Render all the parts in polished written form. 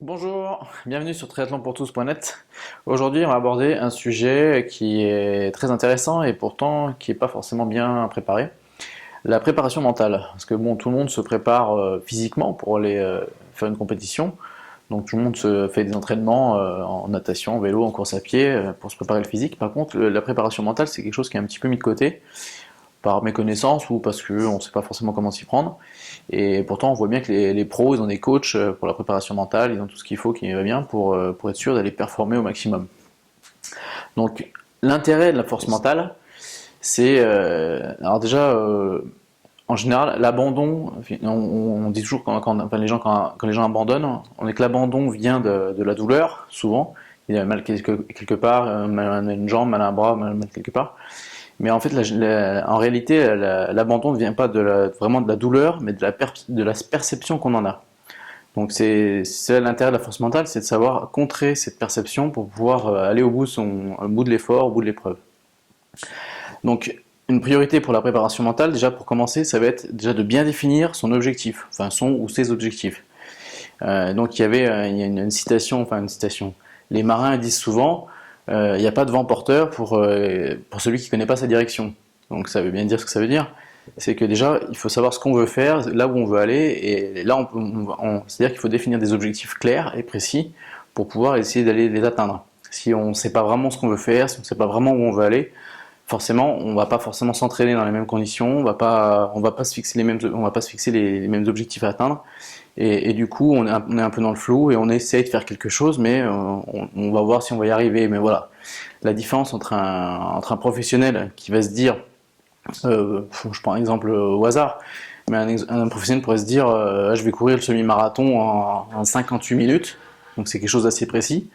Bonjour, bienvenue sur triathlonpourtous.net. Aujourd'hui, on va aborder un sujet qui est très intéressant et pourtant qui n'est pas forcément bien préparé. La préparation mentale. Parce que bon, tout le monde se prépare physiquement pour aller faire une compétition. Donc tout le monde se fait des entraînements en natation, en vélo, en course à pied pour se préparer le physique. Par contre, la préparation mentale, c'est quelque chose qui est un petit peu mis de côté par méconnaissance ou parce qu'on ne sait pas forcément comment s'y prendre. Et pourtant, on voit bien que les pros, ils ont des coachs pour la préparation mentale, ils ont tout ce qu'il faut qui va bien pour être sûr d'aller performer au maximum. Donc, l'intérêt de la force mentale, c'est, alors déjà, en général, l'abandon, on dit toujours quand les gens abandonnent, on est que l'abandon vient de la douleur, souvent. Il a mal quelque part, mal à une jambe, mal à un bras, mal quelque part. Mais en fait, en réalité, l'abandon ne vient pas vraiment de la douleur, mais de la perception qu'on en a. Donc c'est l'intérêt de la force mentale, c'est de savoir contrer cette perception pour pouvoir aller au bout de l'effort, au bout de l'épreuve. Donc une priorité pour la préparation mentale, déjà pour commencer, ça va être déjà de bien définir son objectif, enfin son ou ses objectifs. Donc il y a une citation, enfin une citation. Les marins disent souvent, il n'y a pas de vent porteur pour celui qui ne connaît pas sa direction. Donc ça veut bien dire ce que ça veut dire. C'est que déjà, il faut savoir ce qu'on veut faire, là où on veut aller, et là, c'est-à-dire qu'il faut définir des objectifs clairs et précis pour pouvoir essayer d'aller les atteindre. Si on ne sait pas vraiment ce qu'on veut faire, si on ne sait pas vraiment où on veut aller, forcément, on ne va pas forcément s'entraîner dans les mêmes conditions, on va pas se fixer les mêmes objectifs à atteindre, et du coup, on est un peu dans le flou et on essaye de faire quelque chose, mais on va voir si on va y arriver. Mais voilà, la différence entre un professionnel qui va se dire, je prends un exemple au hasard, mais un professionnel pourrait se dire, je vais courir le semi-marathon en 58 minutes, donc c'est quelque chose d'assez précis,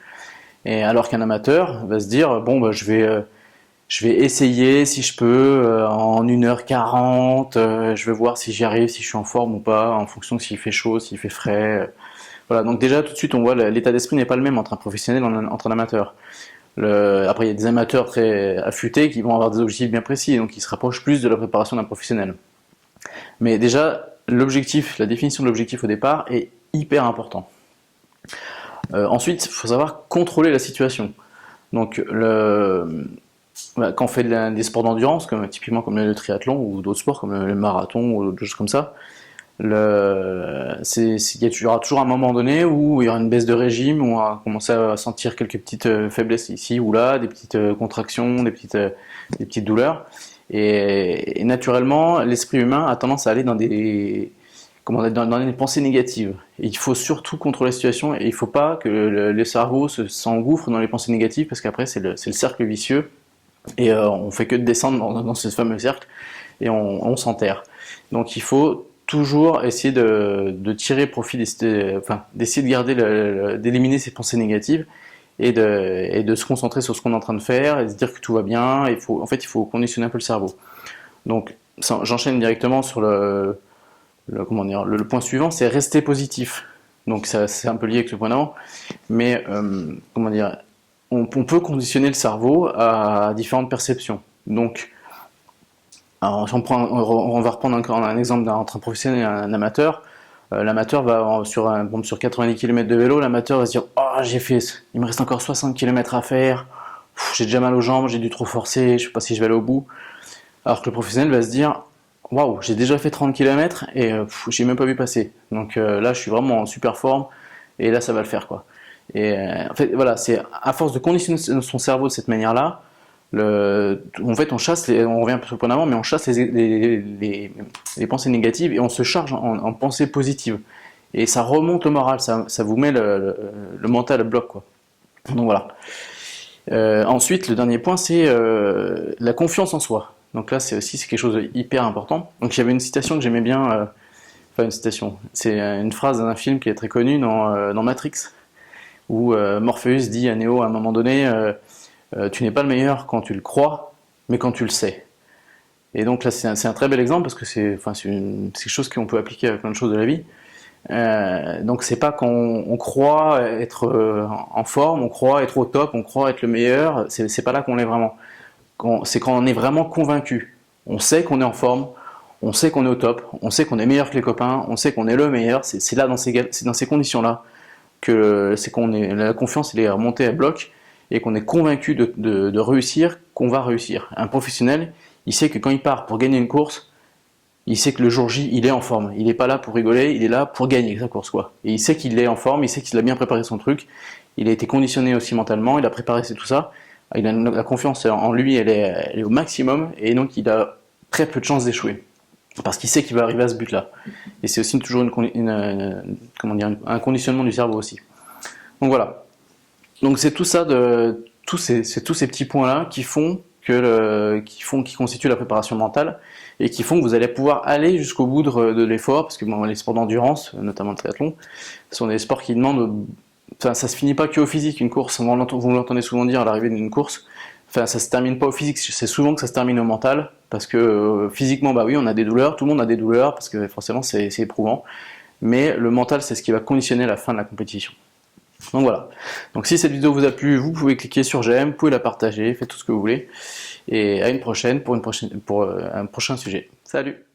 et alors qu'un amateur va se dire, bon, bah, je vais essayer si je peux en 1h40, je vais voir si j'y arrive, si je suis en forme ou pas, en fonction de s'il fait chaud, s'il fait frais. Voilà, donc déjà tout de suite on voit l'état d'esprit n'est pas le même entre un professionnel et entre un amateur. Après il y a des amateurs très affûtés qui vont avoir des objectifs bien précis, donc ils se rapprochent plus de la préparation d'un professionnel. Mais déjà l'objectif, la définition de l'objectif au départ est hyper important. Ensuite, il faut savoir contrôler la situation. Donc quand on fait des sports d'endurance, typiquement comme le triathlon ou d'autres sports comme le marathon ou d'autres choses comme ça, il y aura toujours un moment donné où il y aura une baisse de régime, où on va commencer à sentir quelques petites faiblesses ici ou là, des petites contractions, des petites douleurs. Et naturellement, l'esprit humain a tendance à aller dans des pensées négatives. Et il faut surtout contrôler la situation et il ne faut pas que le cerveau s'engouffre dans les pensées négatives parce qu'après c'est le cercle vicieux et on fait que de descendre dans ce fameux cercle et on s'enterre. Donc il faut toujours essayer de tirer profit, d'essayer de garder, d'éliminer ces pensées négatives et de se concentrer sur ce qu'on est en train de faire et de se dire que tout va bien. En fait, il faut conditionner un peu le cerveau. Donc j'enchaîne directement sur le point suivant, c'est rester positif. Donc c'est un peu lié avec le point d'avant, mais on peut conditionner le cerveau à différentes perceptions. Donc, alors, si on va reprendre encore un exemple entre un professionnel et un amateur. L'amateur va sur 90 km de vélo, l'amateur va se dire, oh, il me reste encore 60 km à faire, j'ai déjà mal aux jambes, j'ai dû trop forcer, je sais pas si je vais aller au bout. Alors que le professionnel va se dire, waouh, j'ai déjà fait 30 km et j'ai même pas vu passer. Donc là, je suis vraiment en super forme et là, ça va le faire, quoi. Et en fait, voilà, c'est à force de conditionner son cerveau de cette manière-là, en fait, on revient un peu sur le point d'avant, mais on chasse les pensées négatives et on se charge en pensées positives. Et ça remonte le moral, ça vous met le mental à bloc, quoi. Donc voilà. Ensuite, le dernier point, c'est la confiance en soi. Donc là, c'est quelque chose de hyper important. Donc j'avais une citation que j'aimais bien, enfin une citation, c'est une phrase d'un film qui est très connu dans Matrix, où Morpheus dit à Neo à un moment donné, tu n'es pas le meilleur quand tu le crois, mais quand tu le sais. Et donc là, c'est un très bel exemple parce que c'est quelque chose qu'on peut appliquer à plein de choses de la vie. Donc c'est pas qu'on croit être en forme, on croit être au top, on croit être le meilleur, c'est pas là qu'on l'est vraiment. C'est quand on est vraiment convaincu. On sait qu'on est en forme, on sait qu'on est au top, on sait qu'on est meilleur que les copains, on sait qu'on est le meilleur, c'est dans ces conditions-là c'est qu'on est, la confiance elle est remontée à bloc et qu'on est convaincu de réussir, qu'on va réussir. Un professionnel, il sait que quand il part pour gagner une course, il sait que le jour J, il est en forme. Il n'est pas là pour rigoler, il est là pour gagner sa course, quoi. Et il sait qu'il est en forme, il sait qu'il a bien préparé son truc, il a été conditionné aussi mentalement, il a préparé tout ça. Il a la confiance en lui, elle est au maximum, et donc il a très peu de chances d'échouer. Parce qu'il sait qu'il va arriver à ce but-là. Et c'est aussi toujours un conditionnement du cerveau aussi. Donc voilà. Donc c'est tout ça, tous ces petits points-là qui qui constituent la préparation mentale et qui font que vous allez pouvoir aller jusqu'au bout de l'effort, parce que bon, les sports d'endurance, notamment le triathlon, sont des sports qui demandent, enfin ça se finit pas que au physique, une course, vous l'entendez souvent dire à l'arrivée d'une course, enfin ça se termine pas au physique, c'est souvent que ça se termine au mental, parce que physiquement bah oui on a des douleurs, tout le monde a des douleurs, parce que forcément c'est éprouvant, mais le mental c'est ce qui va conditionner la fin de la compétition. Donc voilà. Donc si cette vidéo vous a plu, vous pouvez cliquer sur j'aime, vous pouvez la partager, faites tout ce que vous voulez. Et à une prochaine pour un prochain sujet. Salut!